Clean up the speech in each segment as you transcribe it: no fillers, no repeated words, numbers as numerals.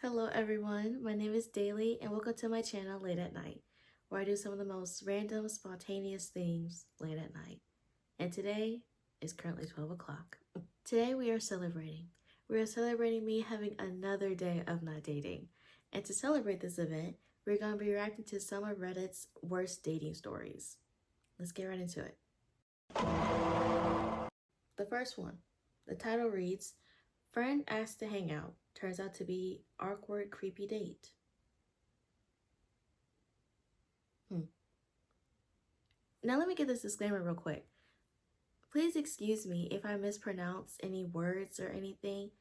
Hello everyone, my name is Daily and welcome to my channel Late at Night, where I do some of the most random, spontaneous things late at night. And today is currently 12 o'clock. Today we are celebrating. We are celebrating me having another day of not dating. And to celebrate this event, we're going to be reacting to some of Reddit's worst dating stories. Let's get right into it. The first one, the title reads, Friend asked to hang out. Turns out to be awkward, creepy date. Now let me get this disclaimer real quick. Please excuse me if I mispronounce any words or anything.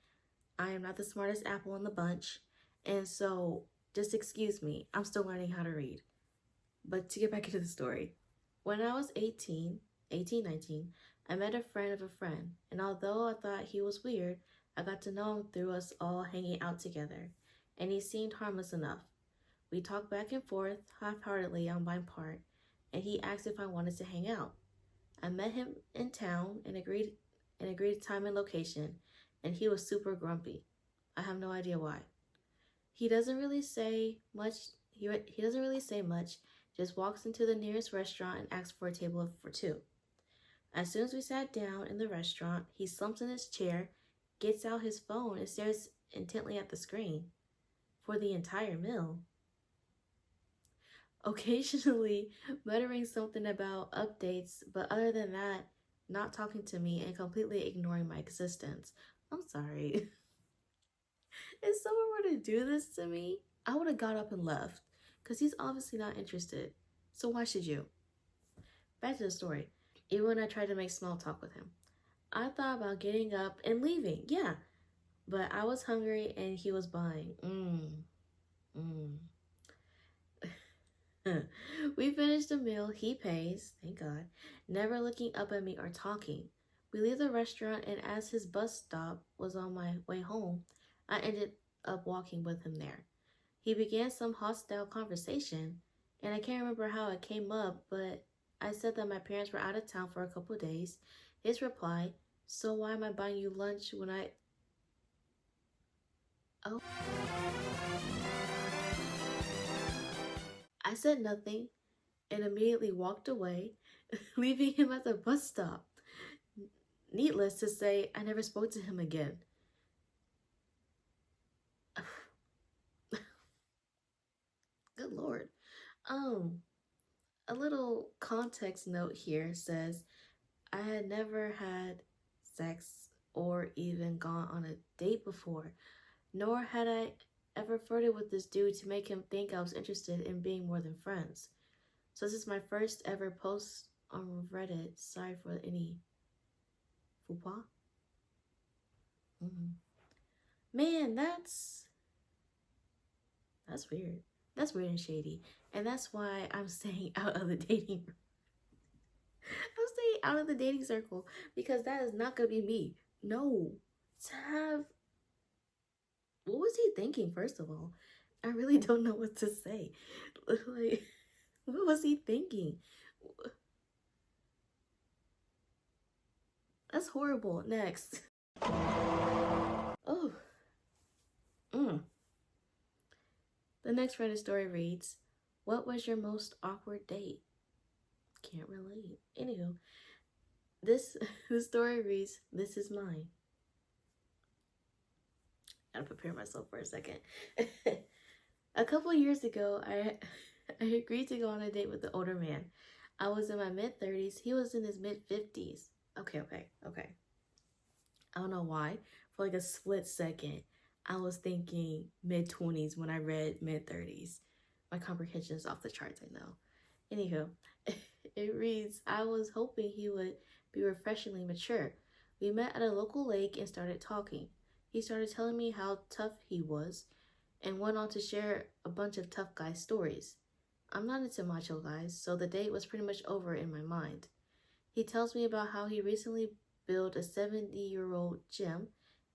I am not the smartest apple in the bunch, and so just excuse me. I'm still learning how to read. But to get back into the story, when I was 19, I met a friend of a friend, and although I thought he was weird, I got to know him through us all hanging out together, and he seemed harmless enough. We talked back and forth half-heartedly on my part, and he asked if I wanted to hang out. I met him in town and agreed time and location, and he was super grumpy. I have no idea why. He doesn't really say much. He doesn't really say much. Just walks into the nearest restaurant and asks for a table for two. As soon as we sat down in the restaurant, he slumps in his chair, gets out his phone, and stares intently at the screen for the entire meal. Occasionally muttering something about updates, but other than that, not talking to me and completely ignoring my existence. I'm sorry. If someone were to do this to me, I would have got up and left, because he's obviously not interested. So why should you? Back to the story. Even when I tried to make small talk with him, I thought about getting up and leaving, yeah. But I was hungry and he was buying. We finished the meal, he pays, thank God, never looking up at me or talking. We leave the restaurant, and as his bus stop was on my way home, I ended up walking with him there. He began some hostile conversation, and I can't remember how it came up, but I said that my parents were out of town for a couple of days. His reply, so why am I buying you lunch when I... Oh. I said nothing and immediately walked away, leaving him at the bus stop. Needless to say, I never spoke to him again. Good Lord. A little context note here says, I had never had sex or even gone on a date before, nor had I ever flirted with this dude to make him think I was interested in being more than friends. So this is my first ever post on Reddit. Sorry for any faux pas. Man, that's weird. That's weird and shady. And that's why I'm staying out of the dating room. I'm staying out of the dating circle, because that is not gonna be me. No. To have... What was he thinking, first of all? I really don't know what to say. Like, what was he thinking? That's horrible. Next. Oh. The next Reddit story reads, what was your most awkward date? Can't relate. Anywho, the story reads, this is mine. Gotta prepare myself for a second. A couple years ago, I agreed to go on a date with an older man. I was in my mid-30s. He was in his mid-50s. Okay. I don't know why. For like a split second, I was thinking mid-20s when I read mid-30s. My comprehension is off the charts, I know. Anywho, it reads, I was hoping he would be refreshingly mature. We met at a local lake and started talking. He started telling me how tough he was and went on to share a bunch of tough guy stories. I'm not into macho guys, so the date was pretty much over in my mind. He tells me about how he recently built a 70-year-old gym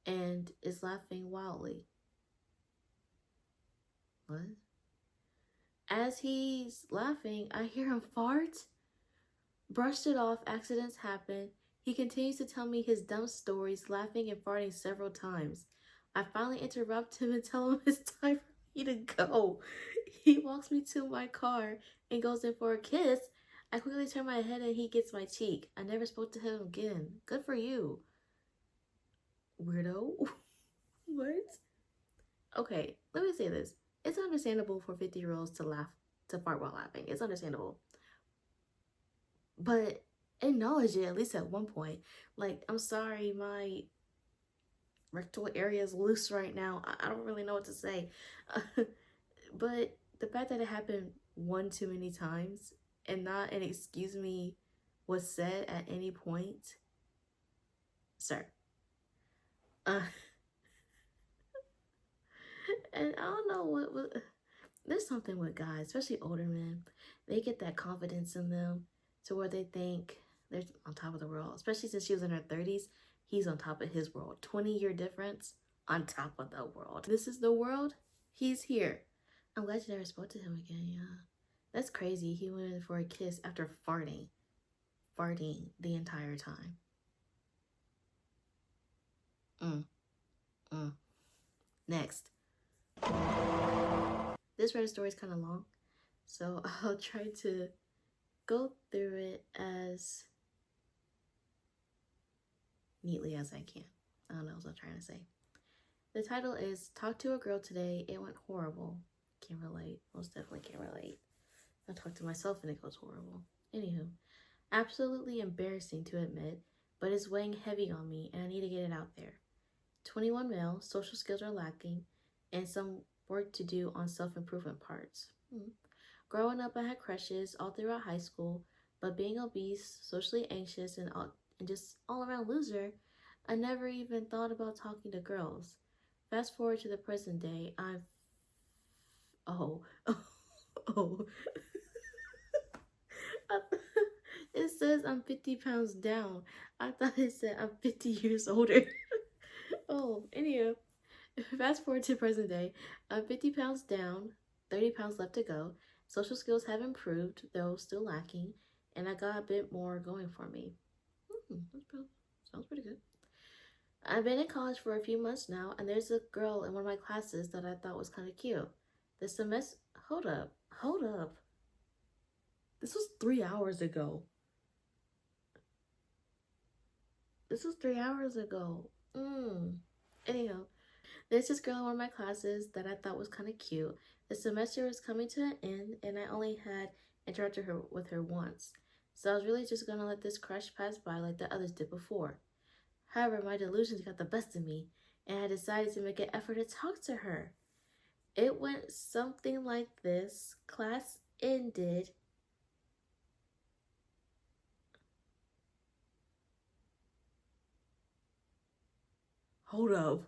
and is laughing wildly. What? As he's laughing, I hear him fart. Brushed it off, accidents happen. He continues to tell me his dumb stories, laughing and farting several times. I finally interrupt him and tell him it's time for me to go. He walks me to my car and goes in for a kiss. I quickly turn my head and he gets my cheek. I never spoke to him again. Good for you. Weirdo. What? Okay, let me say this. It's understandable for 50-year-olds to laugh, to fart while laughing. It's understandable. But acknowledge it at least at one point. Like, I'm sorry, my rectal area is loose right now. I don't really know what to say. But the fact that it happened one too many times and not an excuse me was said at any point, sir. Uh, and I don't know what there's something with guys, especially older men. They get that confidence in them to where they think they're on top of the world. Especially since she was in her 30s, he's on top of his world. 20-year difference, on top of the world. This is the world, he's here. I'm glad you never spoke to him again, yeah. That's crazy. He went in for a kiss after farting the entire time. Next. This Reddit story is kind of long, so I'll try to go through it as neatly as I can. I don't know what I'm trying to say. The title is Talk to a Girl Today, It Went Horrible. Can't relate. Most definitely can't relate. I talk to myself and it goes horrible. Anywho, absolutely embarrassing to admit, but it's weighing heavy on me and I need to get it out there. 21 male, social skills are lacking, and some work to do on self-improvement parts. Growing up, I had crushes all throughout high school, but being obese, socially anxious, and just all-around loser, I never even thought about talking to girls. Fast forward to the present day, oh. It says I'm 50 pounds down. I thought it said I'm 50 years older. Oh, anyway, fast forward to present day. I'm 50 pounds down, 30 pounds left to go. Social skills have improved, though still lacking, and I got a bit more going for me. Sounds pretty good. I've been in college for a few months now, and there's a girl in one of my classes that I thought was kind of cute. The semester... Hold up. This was 3 hours ago. Anyhow, there's this girl in one of my classes that I thought was kind of cute. The semester was coming to an end, and I only had interacted with her once. So I was really just gonna let this crush pass by like the others did before. However, my delusions got the best of me, and I decided to make an effort to talk to her. It went something like this. Class ended. Hold up.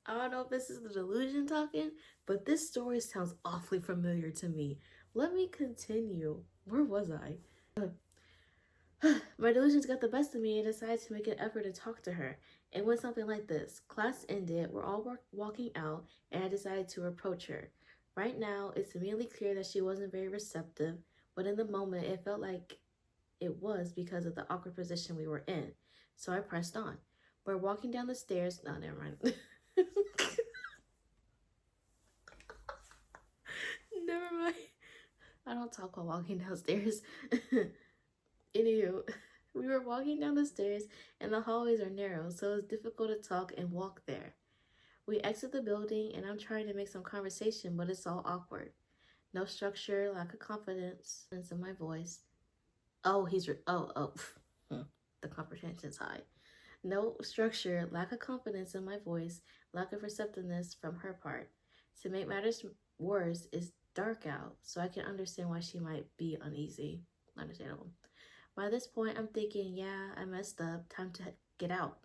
I don't know if this is the delusion talking, but this story sounds awfully familiar to me. Let me continue. Where was I? My delusions got the best of me and decided to make an effort to talk to her. It went something like this. Class ended, we're all walking out, and I decided to approach her. Right now, it's immediately clear that she wasn't very receptive, but in the moment, it felt like it was because of the awkward position we were in. So I pressed on. We're walking down the stairs. No, never mind. Never mind. I don't talk while walking downstairs. Anywho, we were walking down the stairs and the hallways are narrow, so it's difficult to talk and walk there. We exit the building and I'm trying to make some conversation, but it's all awkward. No structure, lack of confidence in my voice. The comprehension's high. No structure, lack of confidence in my voice, lack of receptiveness from her part. To make matters worse, it's dark out, so I can understand why she might be uneasy. Understandable. By this point, I'm thinking, yeah, I messed up. Time to get out.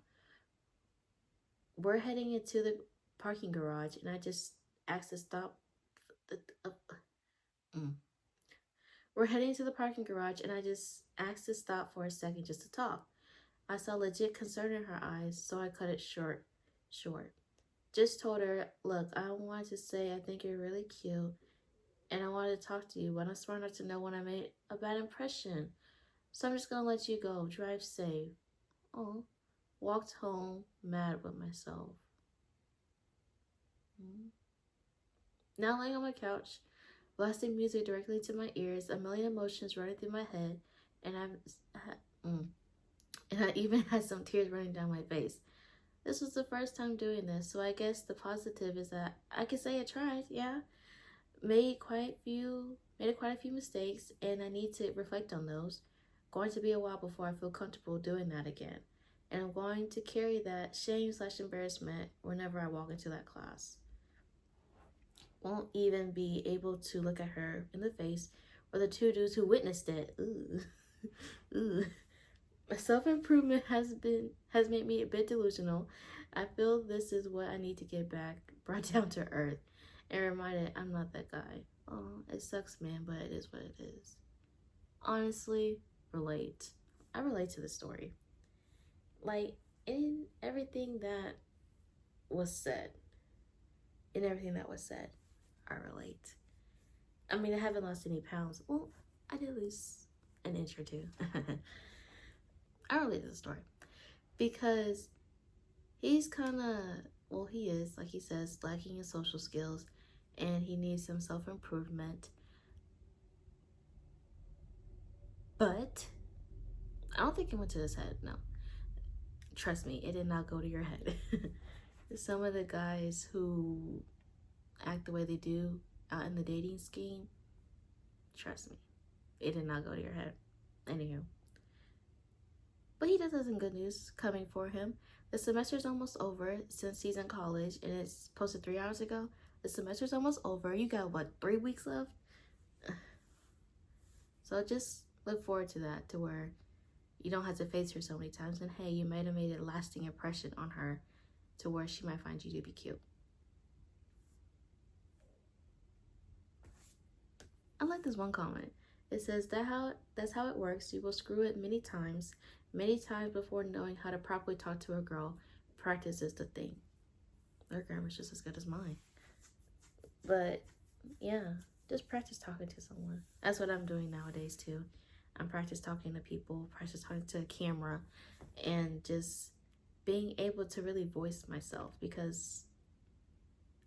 We're heading into the parking garage, and I just asked to stop. We're heading to the parking garage, and I just asked to stop for a second just to talk. I saw legit concern in her eyes, so I cut it short. Just told her, look, I wanted to say I think you're really cute, and I wanted to talk to you, but I'm smart enough to know when I made a bad impression. So I'm just gonna let you go. Drive safe. Oh, walked home mad with myself. Now laying on my couch, blasting music directly into my ears, a million emotions running through my head, and I even had some tears running down my face. This was the first time doing this, so I guess the positive is that I can say I tried. Yeah, made quite a few mistakes, and I need to reflect on those. Going to be a while before I feel comfortable doing that again, and I'm going to carry that shame/embarrassment whenever I walk into that class. Won't even be able to look at her in the face or the two dudes who witnessed it. Ooh. Ooh. Self-improvement has made me a bit delusional. I feel this is what I need to get back, brought down to earth, and reminded I'm not that guy. Oh, it sucks, man, but it is what it is. Honestly, relate. I relate to the story. Like, in everything that was said, I relate. I mean, I haven't lost any pounds. Well, I did lose an inch or two. I relate to the story because he's kind of, well, he is, like he says, lacking in social skills and he needs some self-improvement. But I don't think it went to his head, no. Trust me, it did not go to your head. Some of the guys who act the way they do out in the dating scheme, trust me, it did not go to your head. Anywho. But he does have some good news coming for him. The semester's almost over since he's in college and it's posted 3 hours ago. The semester's almost over. You got what, 3 weeks left? So just look forward to that, to where you don't have to face her so many times. And hey, you might have made a lasting impression on her to where she might find you to be cute. I like this one comment. It says that's how it works. You will screw it many times before knowing how to properly talk to a girl. Practice is the thing. Their grammar's just as good as mine. But yeah, just practice talking to someone. That's what I'm doing nowadays too. I'm practice talking to people, practice talking to a camera, and just being able to really voice myself because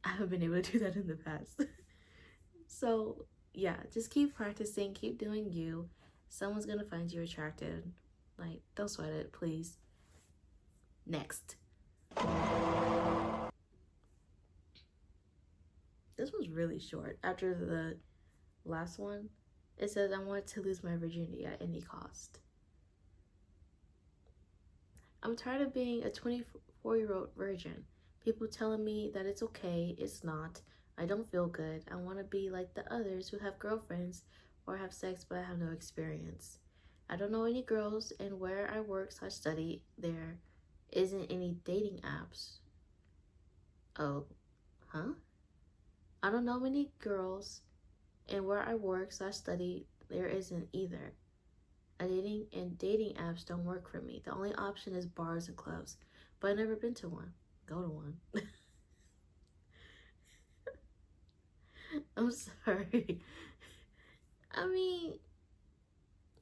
I haven't been able to do that in the past. So yeah, just keep practicing, keep doing you. Someone's gonna find you attractive. Like, don't sweat it, please. Next. This was really short. After the last one, it says, I want to lose my virginity at any cost. I'm tired of being a 24-year-old virgin. People telling me that it's okay, it's not. I don't feel good. I want to be like the others who have girlfriends or have sex but I have no experience. I don't know any girls, and where I work/study, there isn't any dating apps. Oh, huh? I don't know many girls, and where I work/study, there isn't either. Dating apps don't work for me. The only option is bars and clubs, but I've never been to one. Go to one. I'm sorry. I mean,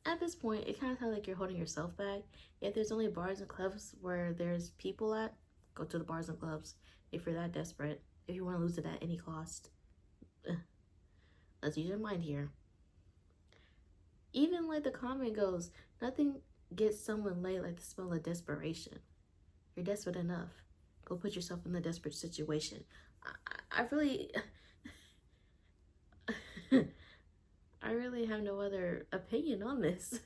at this point, it kind of sounds like you're holding yourself back. If there's only bars and clubs where there's people at, go to the bars and clubs if you're that desperate. If you want to lose it at any cost. Let's use your mind here. Even like the comment goes, nothing gets someone laid like the smell of desperation. You're desperate enough. Go put yourself in the desperate situation. I really... I really have no other opinion on this.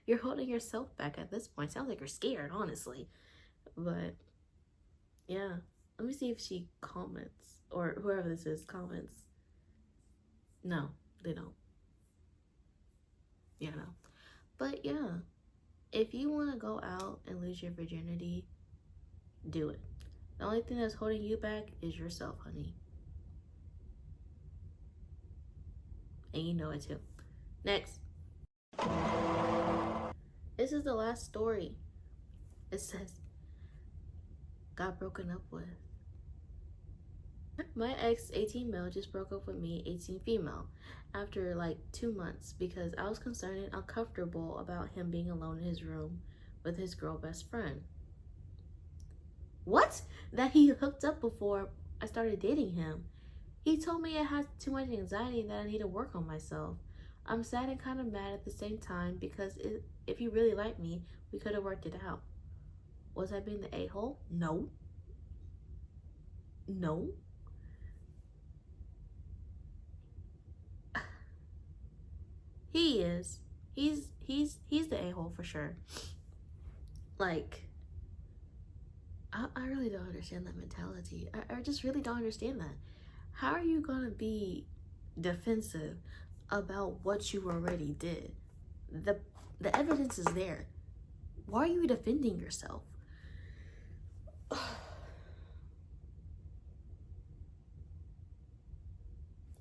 You're holding yourself back at this point. Sounds like you're scared, honestly. But, yeah. Let me see if she comments. Or whoever this is comments. No, they don't. Yeah, no. But, yeah. If you want to go out and lose your virginity, do it. The only thing that's holding you back is yourself, honey. And you know it too. Next. This is the last story. It says, got broken up with. My ex, 18 male, just broke up with me, 18 female, after like 2 months because I was concerned and uncomfortable about him being alone in his room with his girl best friend. What? That he hooked up before I started dating him. He told me I had too much anxiety and that I need to work on myself. I'm sad and kind of mad at the same time because if he really liked me, we could have worked it out. Was I being the a-hole? No. No. He is. He's the a-hole for sure. Like, I really don't understand that mentality. I just really don't understand that. How are you gonna be defensive about what you already did? The evidence is there. Why are you defending yourself?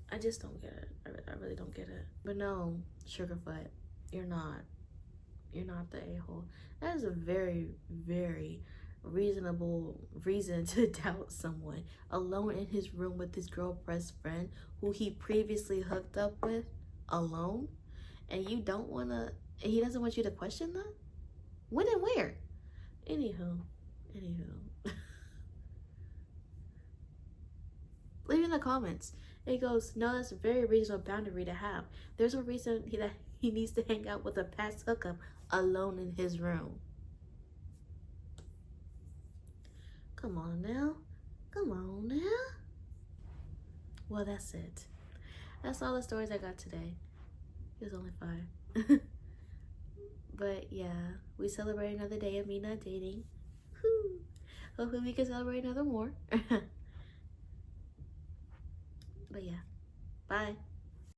I just don't get it. I really don't get it. But no, Sugarfoot, you're not. You're not the a-hole. That is a very, very reasonable reason to doubt someone alone in his room with his girl best friend who he previously hooked up with alone, and you don't want to, he doesn't want you to question that? When and where? Anywho. Leave in the comments. It goes, no, that's a very reasonable boundary to have. There's a reason that he needs to hang out with a past hookup alone in his room. Come on now. Come on now. Well, that's it. That's all the stories I got today. It was only 5. But yeah, we celebrate another day of me not dating. Whew. Hopefully we can celebrate another more. But yeah, bye.